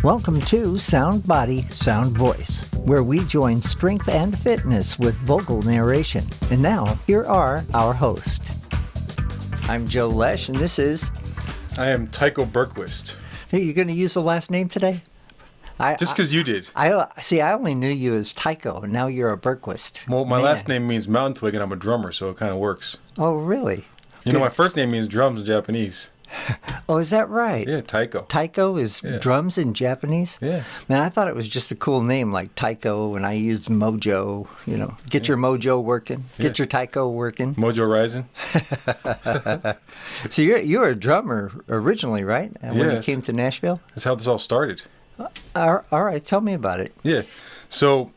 Welcome to Sound Body, Sound Voice, where we join strength and fitness with vocal narration. And now, here are our hosts. I'm Joe Lesh, and this is... I am Tycho Bergquist. Hey, you going to use the last name today? Just because you did. I only knew you as Tycho, and now you're a Bergquist. Well, my last name means mountain twig, and I'm a drummer, so it kind of works. Oh, really? You know, my first name means drums in Japanese. Oh, is that right? Yeah, Tycho. Tycho is drums in Japanese? Yeah. Man, I thought it was just a cool name like Tycho, and I used Mojo, get your Mojo working, get your Tycho working. Mojo Rising. So you were a drummer originally, right? When you came to Nashville? That's how this all started. All right, tell me about it. Yeah. So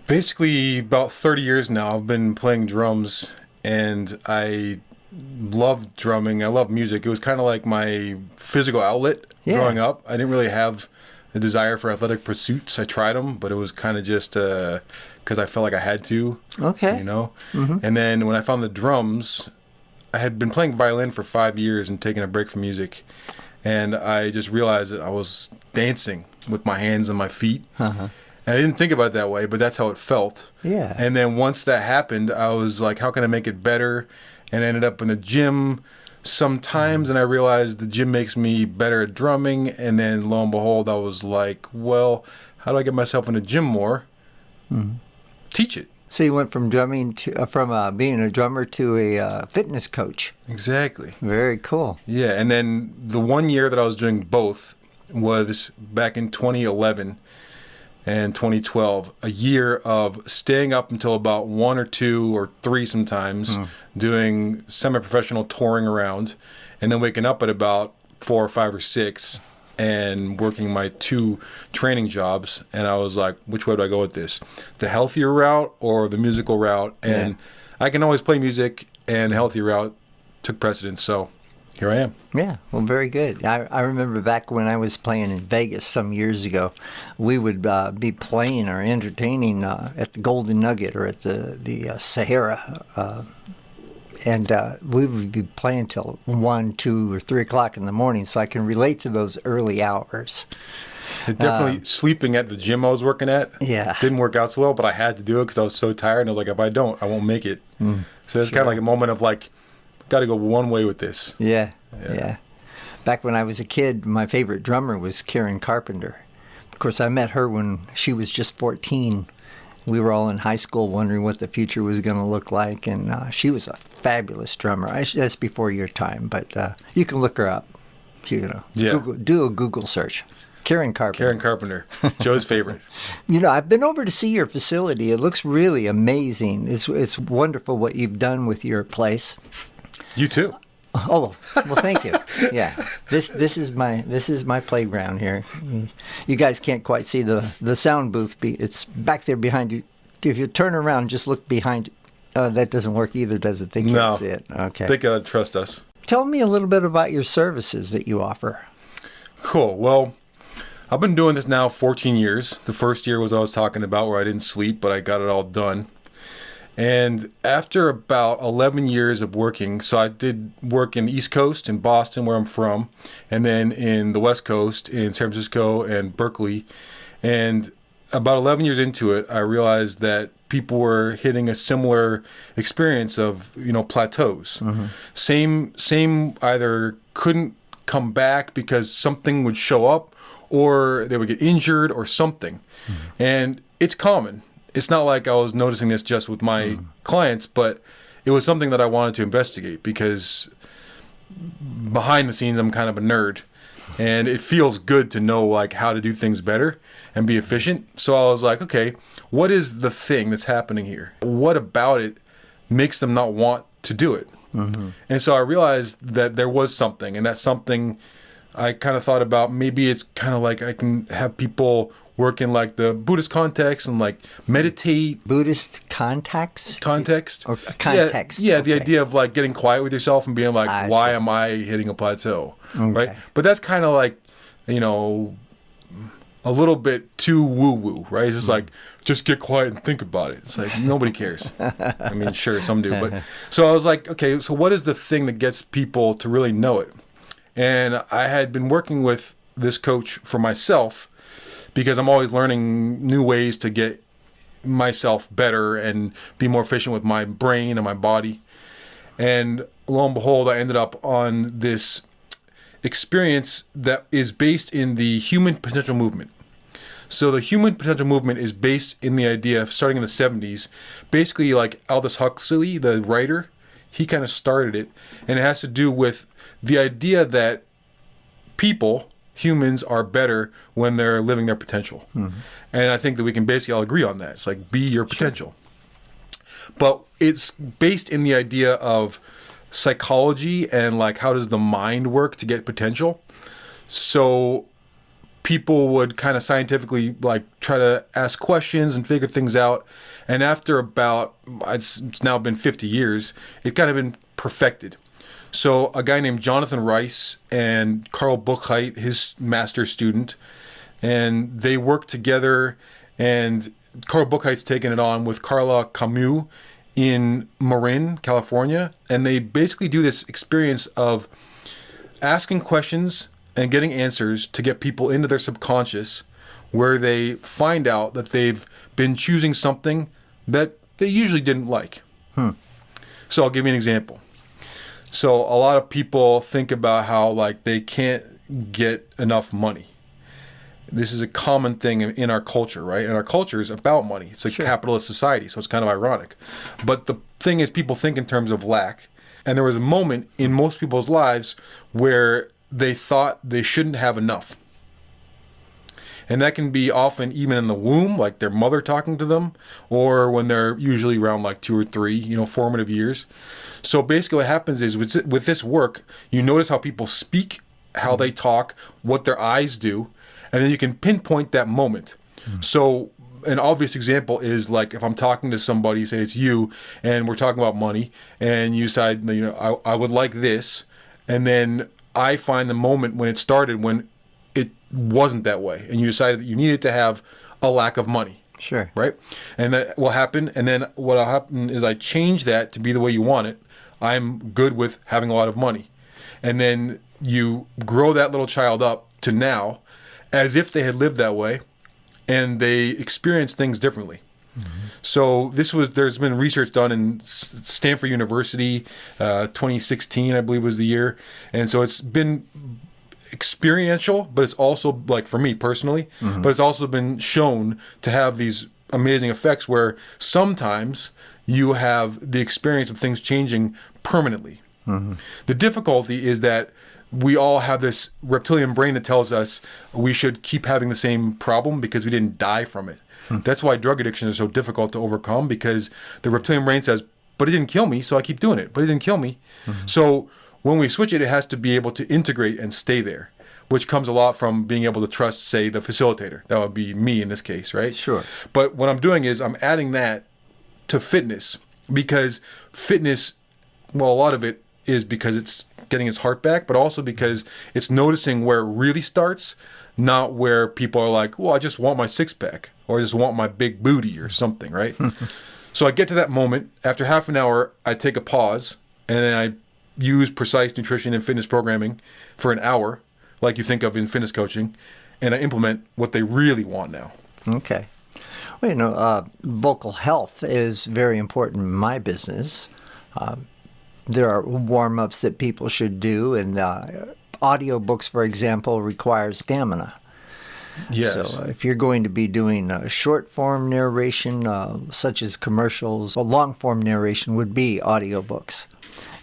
basically about 30 years now, I've been playing drums, and I love drumming. I love music. It was kind of like my physical outlet growing up. I didn't really have a desire for athletic pursuits. I tried them, but it was kind of just because I felt like I had to. Okay. Mm-hmm. And then when I found the drums, I had been playing violin for 5 years and taking a break from music. And I just realized that I was dancing with my hands and my feet. Uh-huh. And I didn't think about it that way, but that's how it felt. Yeah. And then once that happened, I was like, how can I make it better? And I ended up in the gym sometimes, and I realized the gym makes me better at drumming. And then lo and behold, I was like, well, how do I get myself in the gym more? Mm-hmm. Teach it. So you went from drumming to from being a drummer to a fitness coach. Exactly. Very cool. Yeah, and then the 1 year that I was doing both was back in 2011 and 2012, a year of staying up until about 1 or 2 or 3 sometimes, doing semi-professional touring around, and then waking up at about 4 or 5 or 6 and working my 2 training jobs. And I was like, which way do I go with this? The healthier route or the musical route? And I can always play music, and the healthier route took precedence. So here I am. Yeah, well, very good. I remember back when I was playing in Vegas some years ago, we would be playing or entertaining at the Golden Nugget or at the Sahara, and we would be playing till 1, 2, or 3 o'clock in the morning, so I can relate to those early hours. Definitely sleeping at the gym I was working at. Yeah. Didn't work out so well, but I had to do it because I was so tired, and I was like, if I don't, I won't make it. So it's kind of like a moment of like, got to go one way with this. Yeah. Back when I was a kid, my favorite drummer was Karen Carpenter. Of course, I met her when she was just 14. We were all in high school wondering what the future was going to look like, and she was a fabulous drummer. That's before your time, but you can look her up. Do a Google search. Karen Carpenter. Joe's favorite. I've been over to see your facility. It looks really amazing. It's wonderful what you've done with your place. You too. Oh, well, thank you. Yeah, this is my playground here. You guys can't quite see the sound booth. It's back there behind you. If you turn around, just look behind you. That doesn't work either, does it? They can't see it. Okay. They gotta trust us. Tell me a little bit about your services that you offer. Cool. Well, I've been doing this now 14 years. The first year was what I was talking about, where I didn't sleep, but I got it all done. And after about 11 years of working, so I did work in the East Coast, in Boston, where I'm from, and then in the West Coast, in San Francisco and Berkeley. And about 11 years into it, I realized that people were hitting a similar experience of, plateaus. Mm-hmm. Same either couldn't come back because something would show up, or they would get injured or something. Mm-hmm. And it's common. It's not like I was noticing this just with my clients, but it was something that I wanted to investigate because behind the scenes, I'm kind of a nerd, and it feels good to know like how to do things better and be efficient. So I was like, okay, what is the thing that's happening here? What about it makes them not want to do it? Mm-hmm. And so I realized that there was something, and that something I kind of thought about, maybe it's kind of like I can have people work in like the Buddhist context and like meditate. Buddhist context? Or context. Yeah, the idea of like getting quiet with yourself and being like, why am I hitting a plateau? Okay. Right? But that's kind of like, a little bit too woo-woo, right? It's just like, just get quiet and think about it. It's like, nobody cares. I mean, sure, some do. But so I was like, okay, so what is the thing that gets people to really know it? And I had been working with this coach for myself because I'm always learning new ways to get myself better and be more efficient with my brain and my body. And lo and behold, I ended up on this experience that is based in the human potential movement. So the human potential movement is based in the idea, starting in the 70s, basically like Aldous Huxley, the writer, he kind of started it. And it has to do with the idea that people, humans, are better when they're living their potential. Mm-hmm. And I think that we can basically all agree on that. It's like, be your potential. Sure. But it's based in the idea of psychology and like how does the mind work to get potential. So people would kind of scientifically like try to ask questions and figure things out. And after about, it's now been 50 years, it's kind of been perfected. So a guy named Jonathan Rice and Carl Buchheit, his master student, and they worked together, and Carl Buchheit's taken it on with Carla Camus in Marin, California. And they basically do this experience of asking questions and getting answers to get people into their subconscious, where they find out that they've been choosing something that they usually didn't like. So I'll give you an example. So a lot of people think about how like they can't get enough money. This is a common thing in our culture, right? And our culture is about money. It's a capitalist society, so it's kind of ironic. But the thing is, people think in terms of lack. And there was a moment in most people's lives where they thought they shouldn't have enough. And that can be often even in the womb, like their mother talking to them, or when they're usually around like 2 or 3, formative years. So basically what happens is with this work, you notice how people speak, how they talk, what their eyes do, and then you can pinpoint that moment. So an obvious example is like if I'm talking to somebody, say it's you, and we're talking about money, and you decide, I would like this, and then I find the moment when it started when it wasn't that way, and you decided that you needed to have a lack of money. Sure. Right? And that will happen, and then what will happen is I change that to be the way you want it. I'm good with having a lot of money. And then you grow that little child up to now as if they had lived that way, and they experience things differently. Mm-hmm. So there's been research done in Stanford University, 2016, I believe was the year. And so it's been experiential, but it's also, like for me personally, but it's also been shown to have these amazing effects where sometimes you have the experience of things changing permanently. The difficulty is that we all have this reptilian brain that tells us we should keep having the same problem because we didn't die from it. That's why drug addiction is so difficult to overcome, because the reptilian brain says, but it didn't kill me, so I keep doing it. But it didn't kill me. So when we switch it, it has to be able to integrate and stay there, which comes a lot from being able to trust, say, the facilitator. That would be me in this case, right? Sure. But what I'm doing is I'm adding that to fitness, because fitness, well, a lot of it is because it's getting his heart back, but also because it's noticing where it really starts, not where people are like, well, I just want my six-pack, or I just want my big booty or something, right? So I get to that moment. After half an hour, I take a pause, and then I use precise nutrition and fitness programming for an hour, like you think of in fitness coaching, and I implement what they really want now. Okay. Well, vocal health is very important in my business. There are warm-ups that people should do, and audiobooks, for example, require stamina. Yes. So if you're going to be doing short-form narration, such as commercials, long-form narration would be audiobooks.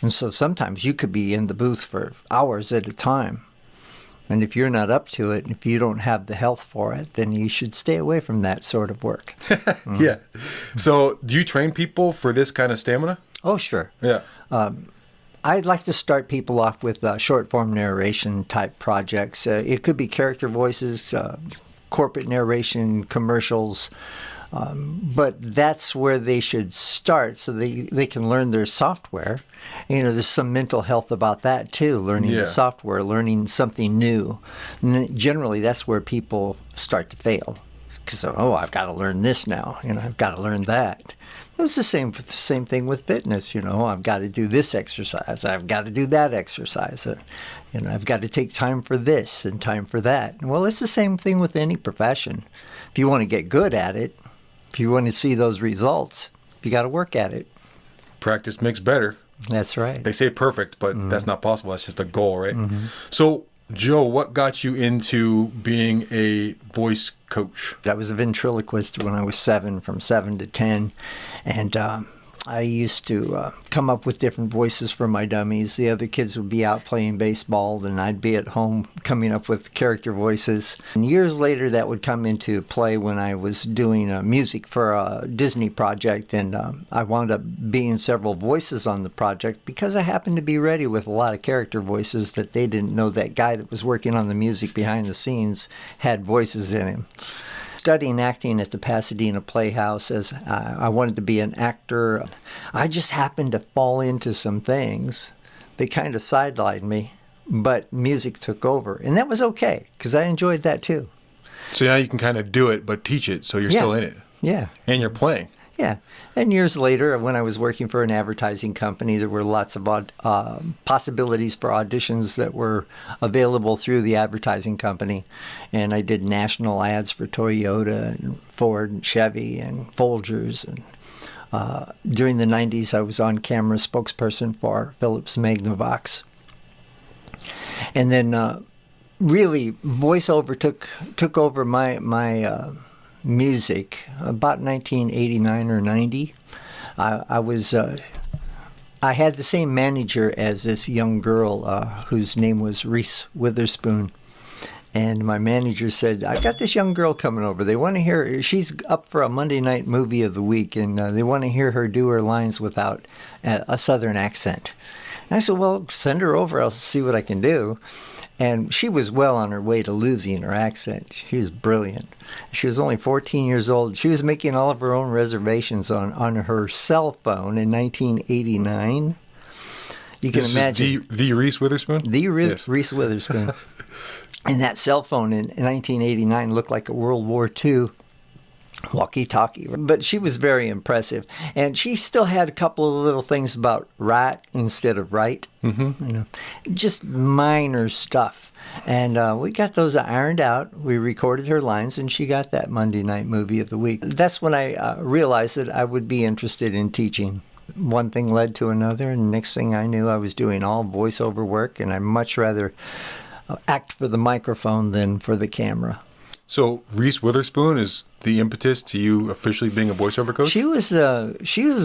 And so sometimes you could be in the booth for hours at a time. And if you're not up to it, if you don't have the health for it, then you should stay away from that sort of work. Yeah. So do you train people for this kind of stamina? Oh, sure. Yeah. I'd like to start people off with short-form narration type projects. It could be character voices, corporate narration, commercials, but that's where they should start so they can learn their software. There's some mental health about that too, learning the software, learning something new. And generally, that's where people start to fail. Because, oh, I've got to learn this now. I've got to learn that. It's the same thing with fitness. I've got to do this exercise. I've got to do that exercise. I've got to take time for this and time for that. Well, it's the same thing with any profession. If you want to get good at it, if you want to see those results, you got to work at it. Practice makes better. That's right. They say perfect, but that's not possible. That's just a goal, right? So, Joe, what got you into being a voice coach? I was a ventriloquist when I was 7, from 7 to 10. And I used to come up with different voices for my dummies. The other kids would be out playing baseball, and I'd be at home coming up with character voices. And years later, that would come into play when I was doing music for a Disney project, and I wound up being several voices on the project because I happened to be ready with a lot of character voices that they didn't know that guy that was working on the music behind the scenes had voices in him. Studying acting at the Pasadena Playhouse as I wanted to be an actor. I just happened to fall into some things. They kind of sidelined me, but music took over. And that was okay, because I enjoyed that too. So now you can kind of do it, but teach it, so you're still in it. Yeah. And you're playing. Yeah. And years later, when I was working for an advertising company, there were lots of possibilities for auditions that were available through the advertising company. And I did national ads for Toyota and Ford and Chevy and Folgers. And during the 90s, I was on-camera spokesperson for Philips Magnavox. And then really, voiceover took over my music about 1989 or 90. I had the same manager as this young girl whose name was Reese Witherspoon. And my manager said, I got this young girl coming over. They want to hear her. She's up for a Monday night movie of the week, and they want to hear her do her lines without a Southern accent. And I said, well, send her over. I'll see what I can do. And she was well on her way to losing her accent. She was brilliant. She was only 14 years old. She was making all of her own reservations on her cell phone in 1989. You can imagine. The Reese Witherspoon? Yes. Reese Witherspoon. And that cell phone in 1989 looked like a World War II walkie-talkie. But she was very impressive. And she still had a couple of little things about right instead of right. Mm-hmm. Just minor stuff. And we got those ironed out. We recorded her lines, and she got that Monday night movie of the week. That's when I realized that I would be interested in teaching. One thing led to another, and next thing I knew, I was doing all voiceover work, and I'd much rather act for the microphone than for the camera. So Reese Witherspoon is the impetus to you officially being a voiceover coach? She was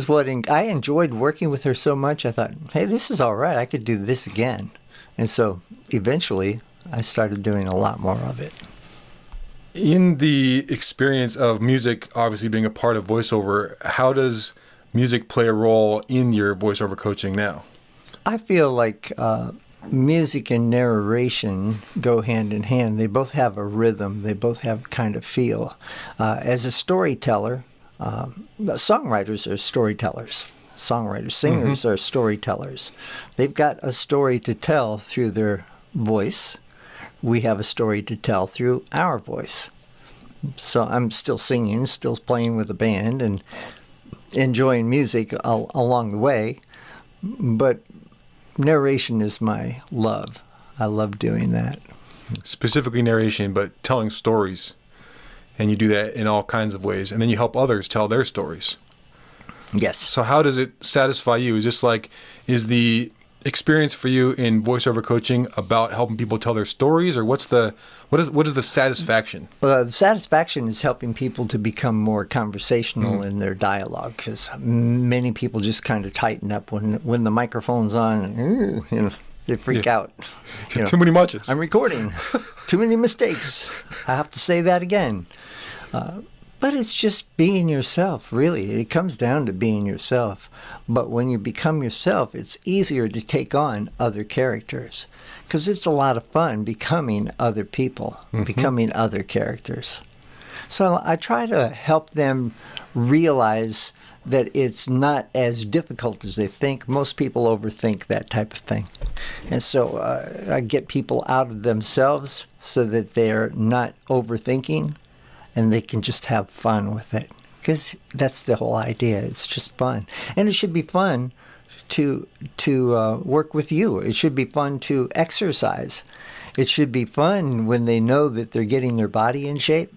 what I enjoyed working with her so much. I thought, hey, this is all right. I could do this again. And so eventually I started doing a lot more of it. In the experience of music obviously being a part of voiceover, how does music play a role in your voiceover coaching now? I feel like music and narration go hand in hand. They both have a rhythm. They both have kind of feel. As a storyteller, songwriters are storytellers. Singers are storytellers. They've got a story to tell through their voice. We have a story to tell through our voice. So I'm still singing, still playing with a band, and enjoying music along the way. But narration is my love. I love doing that. Specifically narration, but telling stories. And you do that in all kinds of ways. And then you help others tell their stories. Yes. So how does it satisfy you? Is the experience for you in voiceover coaching about helping people tell their stories, or what is the satisfaction? Well, the satisfaction is helping people to become more conversational in their dialogue, because many people just kind of tighten up when the microphone's on. They freak out. Too many matches. I'm recording. Too many mistakes. I have to say that again. But it's just being yourself, really. It comes down to being yourself. But when you become yourself, it's easier to take on other characters, because it's a lot of fun becoming other people, becoming other characters. So I try to help them realize that it's not as difficult as they think. Most people overthink that type of thing. And so I get people out of themselves so that they're not overthinking, and they can just have fun with it. Because that's the whole idea. It's just fun. And it should be fun to work with you. It should be fun to exercise. It should be fun when they know that they're getting their body in shape,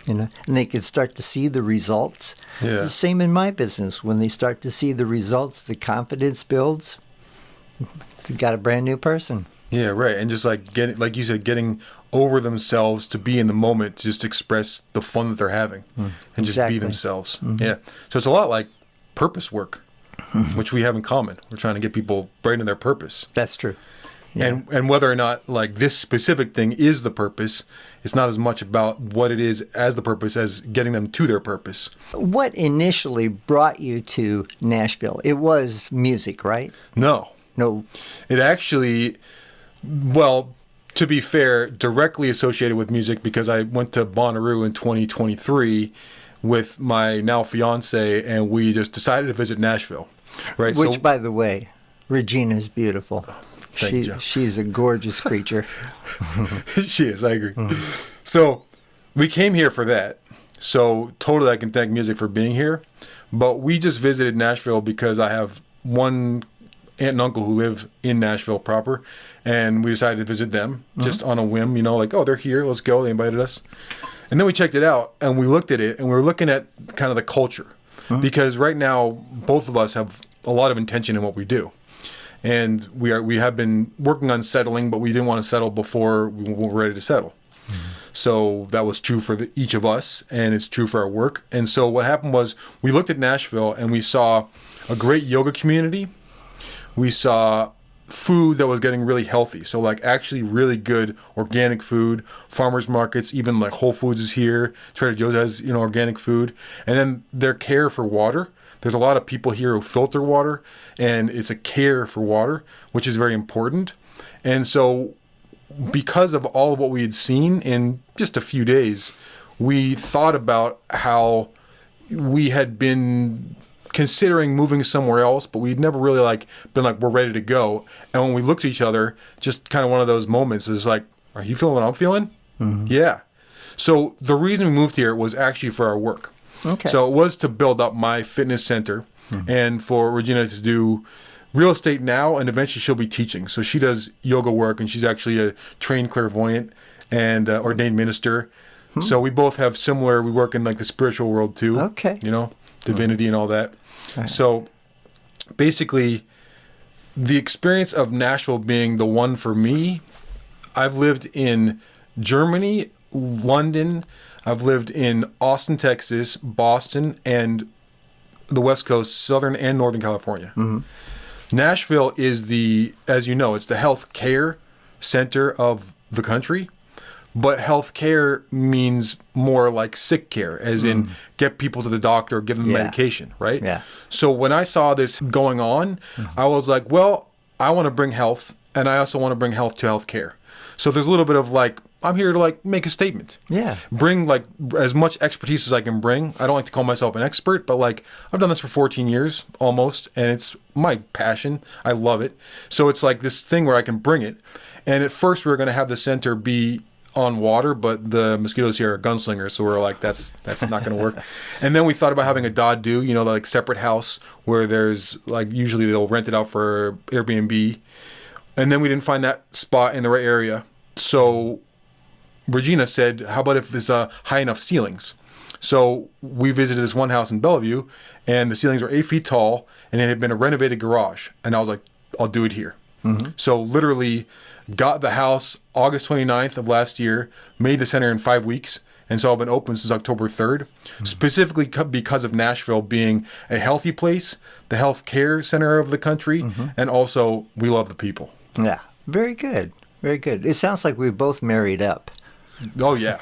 and they can start to see the results. Yeah. It's the same in my business. When they start to see the results, the confidence builds. They've got a brand new person. Yeah, right. And just like you said, getting over themselves to be in the moment, to just express the fun that they're having and just Exactly. be themselves. Yeah. So it's a lot like purpose work, which we have in common. We're trying to get people right into their purpose. That's true. Yeah. And whether or not like this specific thing is the purpose, it's not as much about what it is as the purpose as getting them to their purpose. What initially brought you to Nashville? It was music, right? No. No. It actually, well, to be fair, directly associated with music because I went to Bonnaroo in 2023 with my now fiance, and we just decided to visit Nashville. Right. Which, by the way, Regina's beautiful. Thank you, Joe. She's a gorgeous creature. She is. I agree. So we came here for that. So totally, I can thank music for being here. But we just visited Nashville because I have one aunt and uncle who live in Nashville proper, and we decided to visit them just on a whim. Like, oh, they're here. Let's go. They invited us, and then we checked it out and we looked at it and we were looking at kind of the culture because right now both of us have a lot of intention in what we do. And we have been working on settling, but we didn't want to settle before we were ready to settle. So that was true for each of us, and it's true for our work. And so what happened was we looked at Nashville, and we saw a great yoga community. We saw food that was getting really healthy. So like actually really good organic food, farmers markets, even like Whole Foods is here. Trader Joe's has, organic food. And then their care for water. There's a lot of people here who filter water, and it's a care for water, which is very important. And so because of all of what we had seen in just a few days, we thought about how we had been considering moving somewhere else, but we'd never really been we're ready to go. And when we looked at each other, just kind of one of those moments is like, are you feeling what I'm feeling? Mm-hmm. Yeah. So the reason we moved here was actually for our work. Okay. So it was to build up my fitness center and for Regina to do real estate now, and eventually she'll be teaching. So she does yoga work, and she's actually a trained clairvoyant and ordained minister. So we both have similar, we work in the spiritual world too. Okay. Divinity and all that. Right. So basically, the experience of Nashville being the one for me, I've lived in Germany, London, I've lived in Austin, Texas, Boston, and the West Coast, Southern and Northern California. Mm-hmm. Nashville is it's the health care center of the country, but health care means more like sick care, as in get people to the doctor, give them medication, right? Yeah. So when I saw this going on, I was like, well, I want to bring health, and I also want to bring health to health care. So there's a little bit of I'm here to make a statement. Yeah. Bring as much expertise as I can bring. I don't like to call myself an expert, but I've done this for 14 years almost, and it's my passion. I love it. So it's this thing where I can bring it. And at first we were going to have the center be on water, but the mosquitoes here are gunslingers, so we're that's not going to work. And then we thought about having a dadu, separate house where there's usually they'll rent it out for Airbnb. And then we didn't find that spot in the right area. So Regina said, how about if there's high enough ceilings? So we visited this one house in Bellevue, and the ceilings were 8 feet tall, and it had been a renovated garage. And I was like, I'll do it here. Mm-hmm. So literally got the house August 29th of last year, made the center in 5 weeks, and so I've been open since October 3rd, specifically because of Nashville being a healthy place, the health care center of the country, and also we love the people. Yeah, very good. Very good. It sounds like we both married up. Oh, yeah.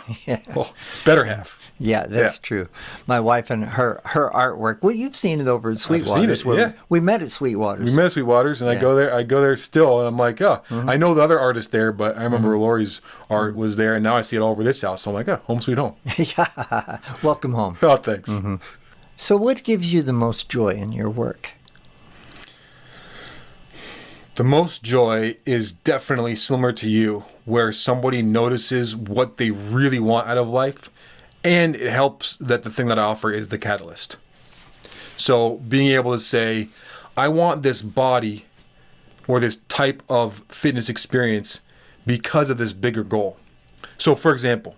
Well, better half. Yeah, that's true. My wife and her artwork. Well, you've seen it over at Sweetwater's. I've seen it, yeah. We met at Sweetwater's. We met at Sweetwater's, and I go there still, and I'm like, I know the other artist there, but I remember Lori's art was there, and now I see it all over this house, so I'm like, home sweet home. Yeah. Welcome home. Oh, thanks. So what gives you the most joy in your work? The most joy is definitely similar to you, where somebody notices what they really want out of life And it helps that the thing that I offer is the catalyst. So being able to say, I want this body or this type of fitness experience because of this bigger goal. So for example,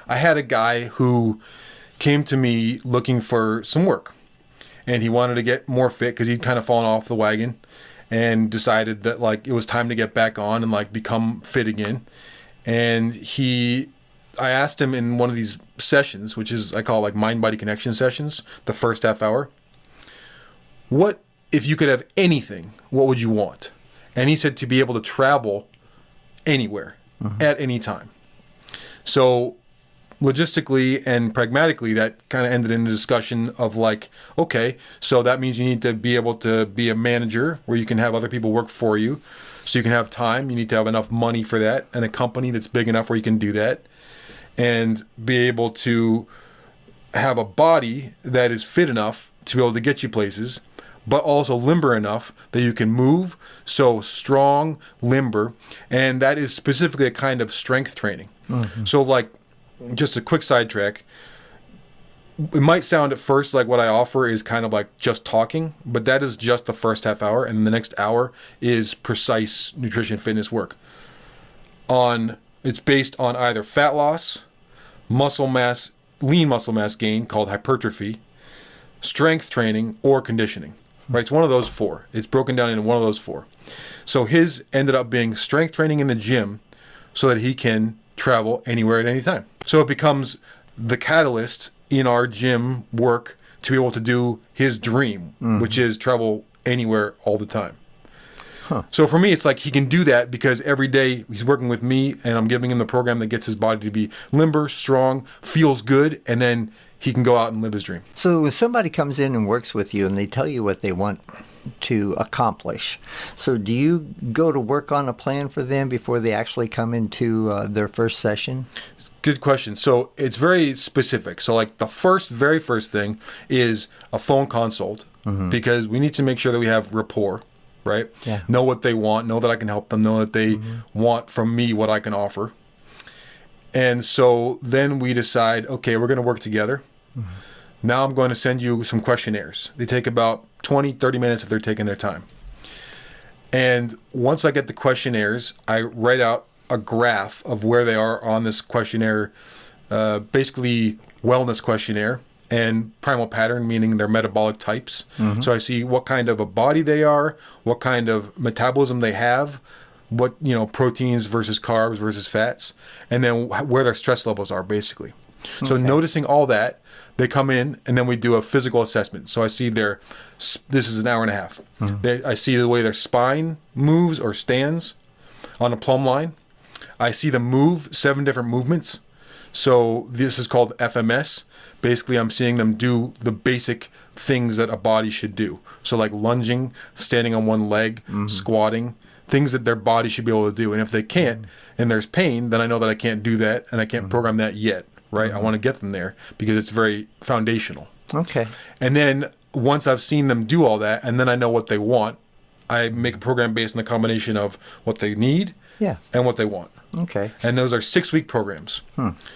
I had a guy who came to me looking for some work, and he wanted to get more fit because he'd kind of fallen off the wagon and decided that like it was time to get back on and like become fit again. And I asked him in one of these sessions, which is I call like mind body connection sessions, the first half hour, what if you could have anything, what would you want? And he said to be able to travel anywhere at any time. So logistically and pragmatically, that kind of ended in a discussion of like, okay, so that means you need to be able to be a manager where you can have other people work for you. So you can have time. You need to have enough money for that and a company that's big enough where you can do that, and be able to have a body that is fit enough to be able to get you places, but also limber enough that you can move. So strong, limber, and that is specifically a kind of strength training. So like, just a quick sidetrack, it might sound at first like what I offer is kind of like just talking, but that is just the first half hour, and the next hour is precise nutrition fitness work. It's based on either fat loss, muscle mass, lean muscle mass gain called hypertrophy, strength training, or conditioning. Right? It's one of those four. It's broken down into one of those four. So his ended up being strength training in the gym so that he can travel anywhere at any time. So it becomes the catalyst in our gym work to be able to do his dream, which is travel anywhere all the time. So for me, it's like he can do that because every day he's working with me and I'm giving him the program that gets his body to be limber, strong, feels good, and then he can go out and live his dream. So when somebody comes in and works with you and they tell you what they want to accomplish, so do you go to work on a plan for them before they actually come into their first session? Good question. So it's very specific. So like the very first thing is a phone consult, because we need to make sure that we have rapport, right? Yeah. Know what they want, know that I can help them, know that they want from me what I can offer. And so then we decide, okay, we're going to work together. Now I'm going to send you some questionnaires. They take about 20, 30 minutes if they're taking their time. And once I get the questionnaires, I write out a graph of where they are on this questionnaire, basically wellness questionnaire, and primal pattern, meaning their metabolic types. So I see what kind of a body they are, what kind of metabolism they have, what, proteins versus carbs versus fats, and then where their stress levels are, basically. So noticing all that, they come in, and then we do a physical assessment. So I see this is an hour and a half. I see the way their spine moves or stands on a plumb line. I see them move 7 different movements. So this is called FMS. Basically, I'm seeing them do the basic things that a body should do. So like lunging, standing on one leg, squatting, things that their body should be able to do. And if they can't, and there's pain, then I know that I can't do that, and I can't program that yet, right? I want to get them there because it's very foundational. Okay. And then once I've seen them do all that, and then I know what they want, I make a program based on the combination of what they need and what they want. Okay. And those are 6-week programs.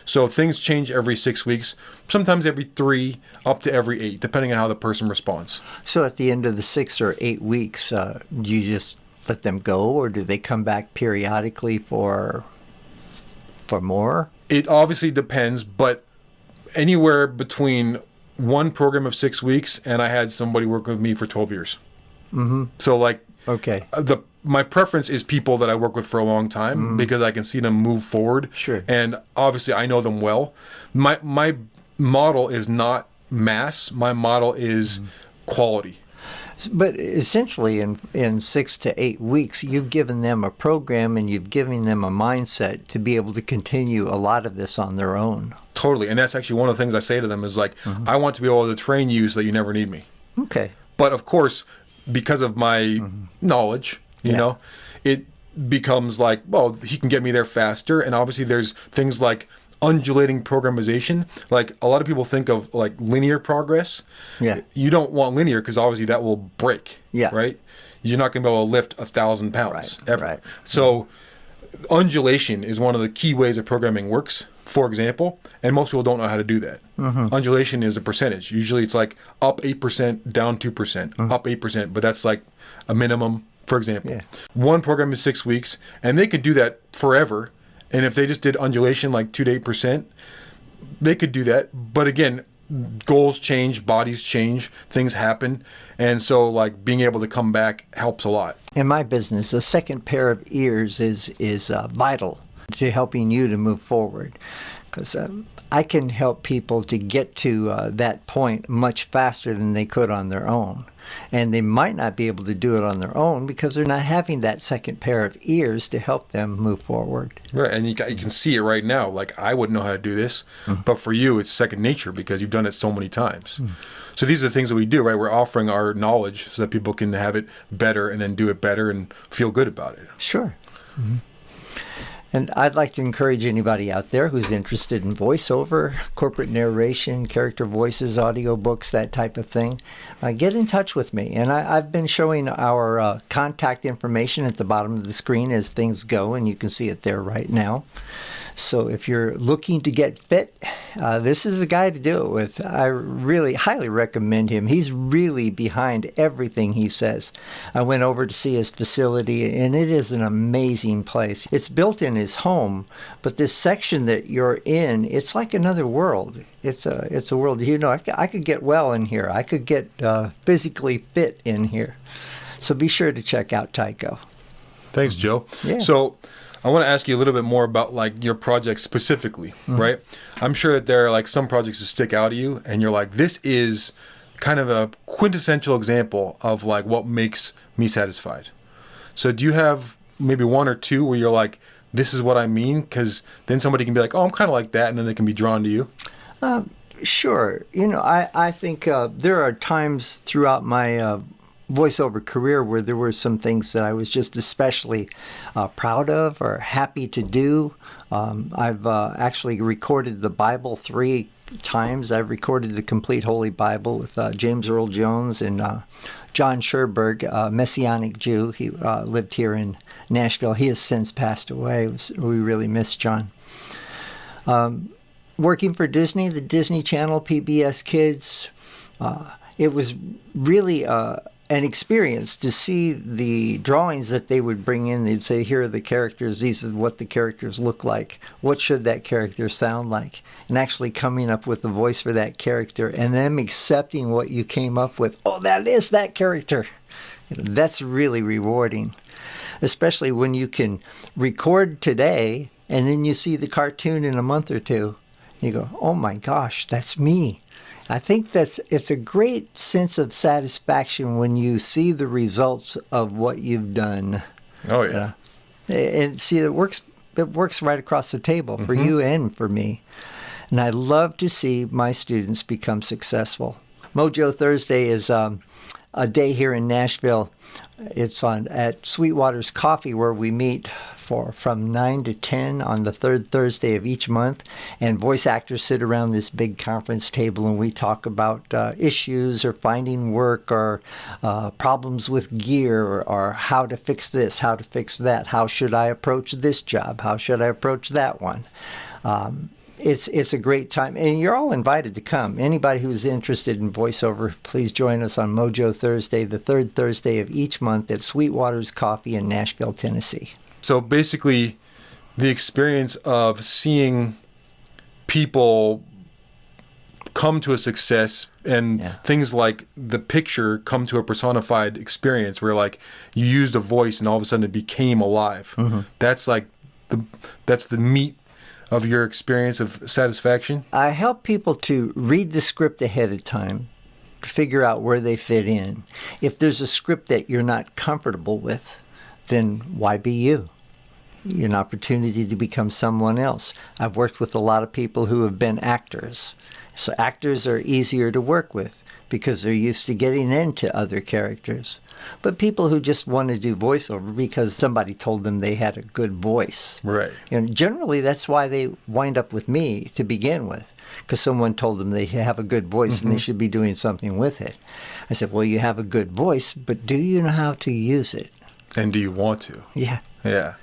So things change every 6 weeks, sometimes every 3, up to every 8, depending on how the person responds. So at the end of the 6 or 8 weeks, do you just let them go, or do they come back periodically for more? It obviously depends, but anywhere between one program of 6 weeks, and I had somebody work with me for 12 years. So like, Okay. My preference is people that I work with for a long time because I can see them move forward. Sure. And obviously I know them well. My model is not mass. My model is quality. But essentially, in 6 to 8 weeks, you've given them a program and you've given them a mindset to be able to continue a lot of this on their own. Totally. And that's actually one of the things I say to them is like, I want to be able to train you so that you never need me. Okay. But of course, because of my knowledge, you know, it becomes like, well, he can get me there faster. And obviously there's things like undulating programmation. Like a lot of people think of like linear progress. Yeah. You don't want linear because obviously that will break. Yeah. Right. You're not going to be able to lift 1,000 pounds Right, ever. right. So undulation is one of the key ways that programming works, for example, and most people don't know how to do that. Undulation is a percentage. Usually it's like up 8%, down 2%, up 8%, but that's like a minimum, for example. Yeah. One program is 6 weeks, and they could do that forever. And if they just did undulation like 2 to 8%, they could do that. But again, goals change, bodies change, things happen. And so like being able to come back helps a lot. In my business, a second pair of ears is vital to helping you to move forward, because I can help people to get to that point much faster than they could on their own. And they might not be able to do it on their own because they're not having that second pair of ears to help them move forward. Right, and you can see it right now. Like, I wouldn't know how to do this, but for you, it's second nature because you've done it so many times. So these are the things that we do, right? We're offering our knowledge so that people can have it better and then do it better and feel good about it. Sure. And I'd like to encourage anybody out there who's interested in voiceover, corporate narration, character voices, audiobooks, that type of thing, get in touch with me. And I've been showing our contact information at the bottom of the screen as things go, and you can see it there right now. So if you're looking to get fit, this is the guy to do it with. I really highly recommend him. He's really behind everything he says. I went over to see his facility, and it is an amazing place. It's built in his home, but this section that you're in, it's like another world. It's a world. You know, I could get well in here. I could get physically fit in here. So be sure to check out Tyco. Thanks, Joe. Yeah. So I want to ask you a little bit more about like your project specifically, right? I'm sure that there are like some projects that stick out to you and you're like, this is kind of a quintessential example of like what makes me satisfied. So do you have maybe one or two where you're like, this is what I mean? Because then somebody can be like, oh, I'm kind of like that. And then they can be drawn to you. Sure. You know, I think there are times throughout my voiceover career where there were some things that I was just especially proud of or happy to do. I've actually recorded the Bible 3 times. I've recorded the Complete Holy Bible with James Earl Jones and John Scherberg, a Messianic Jew. He lived here in Nashville. He has since passed away. We really miss John. Working for Disney, the Disney Channel, PBS Kids, it was really an experience to see the drawings that they would bring in. They'd say, here are the characters, these are what the characters look like, what should that character sound like, and actually coming up with a voice for that character and them accepting what you came up with. Oh, that is that character. You know, that's really rewarding, especially when you can record today and then you see the cartoon in a month or two. You go, oh my gosh, that's me. I think it's a great sense of satisfaction when you see the results of what you've done. Oh, yeah. And see, it works right across the table for you and for me. And I love to see my students become successful. Mojo Thursday is a day here in Nashville. It's at Sweetwater's Coffee, where we meet from 9 to 10 on the third Thursday of each month. And voice actors sit around this big conference table and we talk about issues or finding work or problems with gear or how to fix this, how to fix that. How should I approach this job? How should I approach that one? It's a great time, and you're all invited to come. Anybody who's interested in voiceover, please join us on Mojo Thursday, the third Thursday of each month at Sweetwater's Coffee in Nashville, Tennessee. So basically, the experience of seeing people come to a success and things like the picture come to a personified experience where like you used a voice and all of a sudden it became alive. That's like that's the meat of your experience of satisfaction? I help people to read the script ahead of time, to figure out where they fit in. If there's a script that you're not comfortable with, then why be you? You're an opportunity to become someone else. I've worked with a lot of people who have been actors. So actors are easier to work with because they're used to getting into other characters. But people who just want to do voiceover because somebody told them they had a good voice. Right. And generally, that's why they wind up with me to begin with, because someone told them they have a good voice and they should be doing something with it. I said, well, you have a good voice, but do you know how to use it? And do you want to? Yeah. Yeah.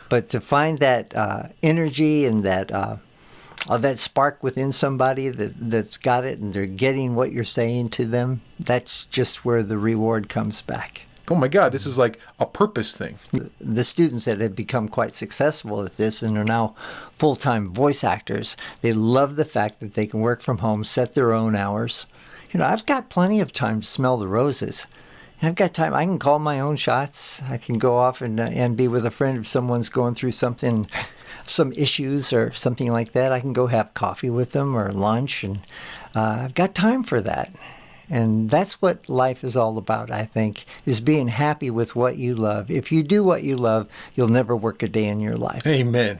But to find that energy and that spark within somebody that's got it and they're getting what you're saying to them, that's just where the reward comes back. Oh my God, this is like a purpose thing. The students that have become quite successful at this and are now full-time voice actors, they love the fact that they can work from home, set their own hours. I've got plenty of time to smell the roses. I've got time. I can call my own shots. I can go off and be with a friend if someone's going through something, some issues or something like that. I can go have coffee with them or lunch, and I've got time for that. And that's what life is all about, I think, is being happy with what you love. If you do what you love, you'll never work a day in your life. Amen.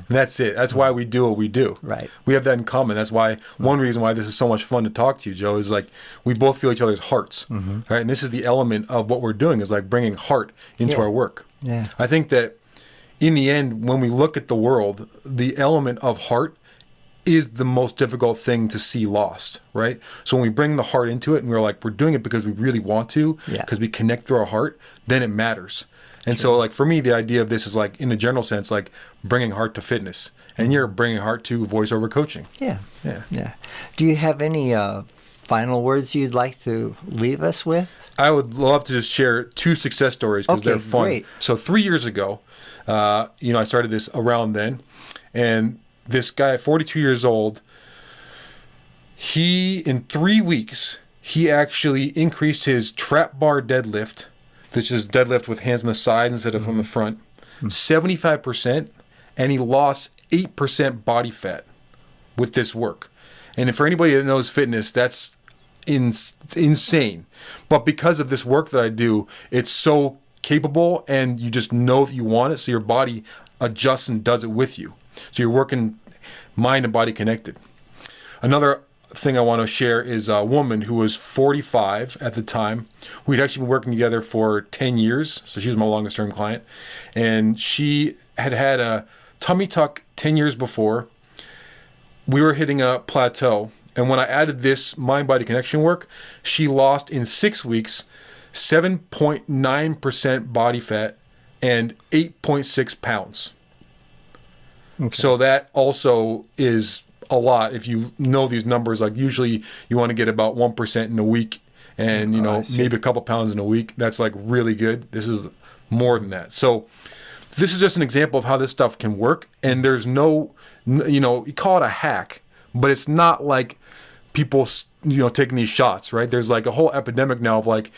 That's it. That's why we do what we do. Right. We have that in common. That's why one reason why this is so much fun to talk to you, Joe, is like we both feel each other's hearts. Right? And this is the element of what we're doing, is like bringing heart into our work. Yeah. I think that in the end, when we look at the world, the element of heart is the most difficult thing to see lost, right? So when we bring the heart into it and we're doing it because we really want to, because we connect through our heart, then it matters. And so like for me, the idea of this is like in the general sense, like bringing heart to fitness, and you're bringing heart to voiceover coaching. Yeah. Do you have any final words you'd like to leave us with? I would love to just share 2 success stories because they're fun. Great. So 3 years ago, I started this around then, and this guy, 42 years old, in 3 weeks, he actually increased his trap bar deadlift, which is deadlift with hands on the side instead of on the front, 75%, and he lost 8% body fat with this work. And for anybody that knows fitness, that's insane. But because of this work that I do, it's so capable, and you just know that you want it, so your body adjusts and does it with you. So you're working mind and body connected. Another thing I want to share is a woman who was 45 at the time. We'd actually been working together for 10 years, so she was my longest term client. And she had had a tummy tuck 10 years before. We were hitting a plateau. And when I added this mind-body connection work, she lost in 6 weeks 7.9% body fat and 8.6 pounds. Okay. So that also is a lot. If you know these numbers, like usually you want to get about 1% in a week, and maybe a couple pounds in a week. That's like really good. This is more than that. So this is just an example of how this stuff can work. And there's no, you call it a hack, but it's not like people, taking these shots, right? There's like a whole epidemic now of like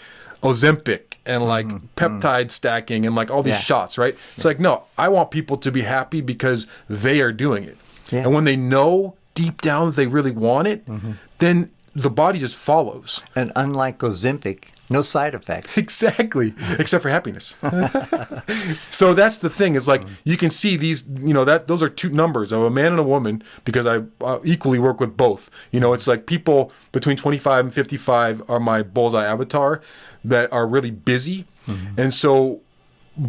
Ozempic and like peptide stacking and like all these shots, right? It's like, no, I want people to be happy because they are doing it. Yeah. And when they know deep down that they really want it, then the body just follows. And unlike Ozempic, no side effects. Exactly. Except for happiness. So that's the thing, is like you can see these, those are 2 numbers of a man and a woman, because I equally work with both. It's like people between 25 and 55 are my bullseye avatar that are really busy. And so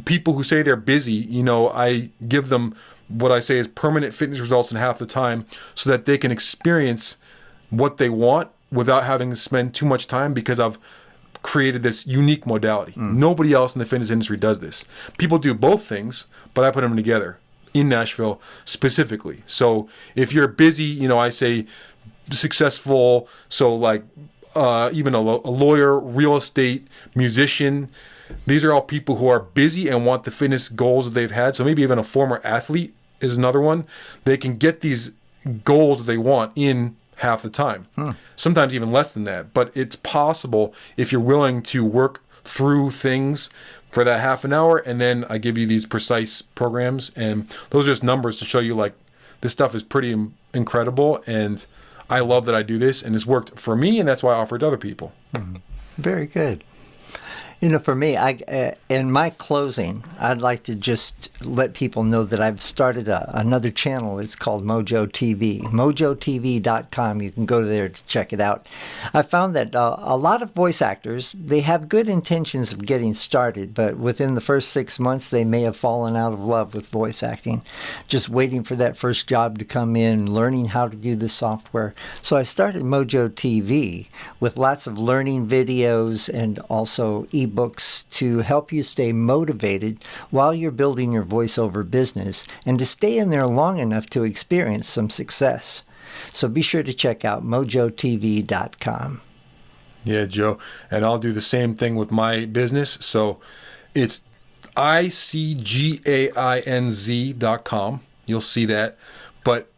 people who say they're busy, I give them what I say is permanent fitness results in half the time, so that they can experience what they want without having to spend too much time, because I've created this unique modality. Nobody else in the fitness industry does this. People do both things, but I put them together in Nashville specifically. So if you're busy, I say successful, so like even a lawyer, real estate, musician, these are all people who are busy and want the fitness goals that they've had. So maybe even a former athlete is another one. They can get these goals that they want in half the time, sometimes even less than that. But it's possible if you're willing to work through things for that half an hour, and then I give you these precise programs, and those are just numbers to show you like this stuff is pretty incredible, and I love that I do this, and it's worked for me, and that's why I offer it to other people. Very good. For me, in my closing, I'd like to just let people know that I've started another channel. It's called Mojo TV, mojotv.com. You can go there to check it out. I found that a lot of voice actors, they have good intentions of getting started, but within the first 6 months, they may have fallen out of love with voice acting, just waiting for that first job to come in, learning how to do the software. So I started Mojo TV with lots of learning videos and also ebooks ebooks to help you stay motivated while you're building your voiceover business and to stay in there long enough to experience some success. So be sure to check out mojotv.com. Yeah, Joe. And I'll do the same thing with my business. So it's icgainz.com. You'll see that. But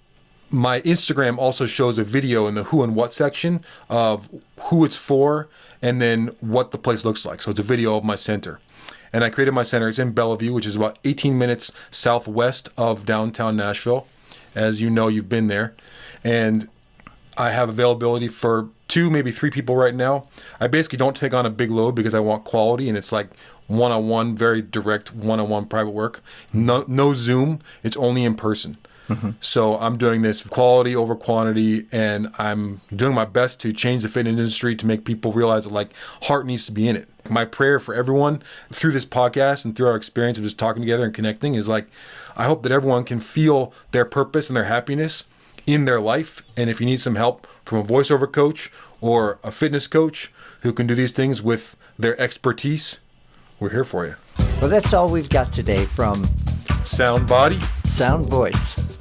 my Instagram also shows a video in the who and what section of who it's for and then what the place looks like. So it's a video of my center. And I created my center. It's in Bellevue, which is about 18 minutes southwest of downtown Nashville. As you know, you've been there. And I have availability for 2, maybe 3 people right now. I basically don't take on a big load because I want quality, and it's like one-on-one, very direct one-on-one private work. No Zoom. It's only in person. So I'm doing this quality over quantity, and I'm doing my best to change the fitness industry to make people realize that like heart needs to be in it. My prayer for everyone through this podcast and through our experience of just talking together and connecting is like, I hope that everyone can feel their purpose and their happiness in their life. And if you need some help from a voiceover coach or a fitness coach who can do these things with their expertise, we're here for you. Well, that's all we've got today from Sound Body, Sound Voice.